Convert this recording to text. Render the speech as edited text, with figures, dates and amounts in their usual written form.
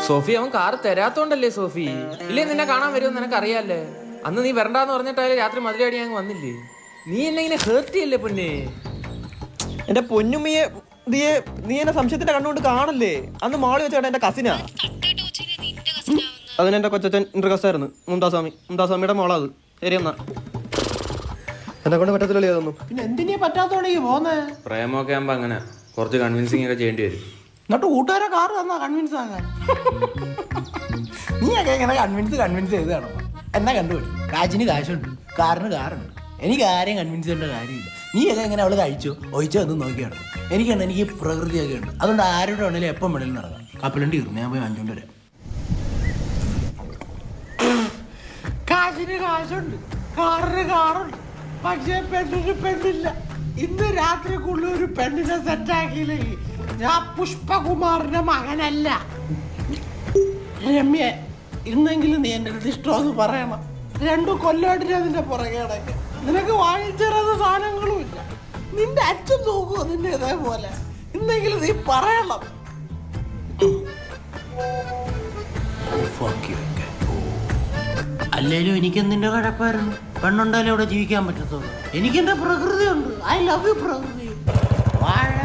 സോഫി അവൻ കാർ തരാത്തോണ്ടല്ലേ സോഫി? ഇല്ലേ നിന്നെ കാണാൻ വരുമെന്ന് നിനക്കറിയാല്ലേ. അന്ന് നീ വരണ്ടാന്ന് പറഞ്ഞിട്ടായാലും രാത്രി മതിലടി അങ്ങ് വന്നില്ലേ. നീ എന്നെ ഇങ്ങനെ ഹേർട്ട് ചെയ്യല്ലേ പൊന്നെ. എന്റെ പൊന്നുമ്മയെ നീ എന്നെ സംശയത്തിന്റെ കണ്ണുകൊണ്ട് കാണല്ലേ. അന്ന് മാളി വെച്ചാണ് എന്റെ കസിനാ. അതിനെന്റെ കൊച്ചച്ഛൻ ഇന്റർകസ്റ്റായിരുന്നു. മുംതാസ്വാമിയുടെ മോളാ അത്. ശരി എന്നാ എന്നെ കൊണ്ട് പറ്റത്തില്ലല്ലേ അതൊന്നും. പിന്നെ എന്തിനാ പറ്റാത്തോണ്ടെങ്കിൽ പോന്നേ? പ്രേമൊക്കെ ആകുമ്പോ അങ്ങനെ കുറച്ച് കൺവിൻസിങ് ഒക്കെ ചെയ്യേണ്ടി വരും. എന്നിട്ട് കൂട്ടുകാരെ കാറ് തന്നാ കൺവിൻസ് ആകാൻ. നീയൊക്കെ ഇങ്ങനെ കൺവിൻസ് ചെയ്തതാണോ? എന്നാ കണ്ടുപിടി. കാശിന് കാശുണ്ട്, കാറിന് കാറുണ്ട്. എനിക്ക് ആരെയും കൺവിൻസ് ചെയ്യേണ്ട കാര്യമില്ല. നീയൊക്കെ എങ്ങനെ അവള് കഴിച്ചോ ഒഴിച്ചോ എന്ന് നോക്കിയാണ്. എനിക്ക് പ്രകൃതിയൊക്കെ ഉണ്ട്. അതുകൊണ്ട് ആരുടെ വേണേലും എപ്പം വേണേലും നടക്കാം. കപ്പലണ്ടി ഇറങ്ങി ഞാൻ പോയി വാങ്ങിച്ചോണ്ട് വരാം. കാശിന് കാശുണ്ട്, കാറിന് കാറുണ്ട്, പക്ഷേ പെണ്ണില്ല. ഇന്ന് രാത്രിക്കുള്ള ഒരു പെണ്ണിനെ സെറ്റാക്കിയില്ലെങ്കിൽ ഞാൻ പുഷ്പകുമാറിന്റെ മകനല്ല. രമ്യ, ഇന്നെങ്കിലും നീ എൻ്റെ അടുത്ത് ഇഷ്ടമെന്ന് പറയണം. 2 കൊല്ലമായിട്ട് അതിന്റെ പുറകെ അടക്ക. നിനക്ക് വാങ്ങിച്ചേരാത്ത സാധനങ്ങളും ഇല്ല. നിന്റെ അച്ഛൻ നോക്കുമോ നിന്നെ ഇതേപോലെ? ഇന്നെങ്കിലും നീ പറയണം. അല്ലേലും എനിക്കെന്തിന്റെ കഴപ്പായിരുന്നു. പെണ്ണുണ്ടായാലും അവിടെ ജീവിക്കാൻ പറ്റത്തുള്ളൂ. എനിക്കെന്റെ പ്രകൃതി ഉണ്ട്. ഐ ലവ് യു പ്രകൃതി. വാഴ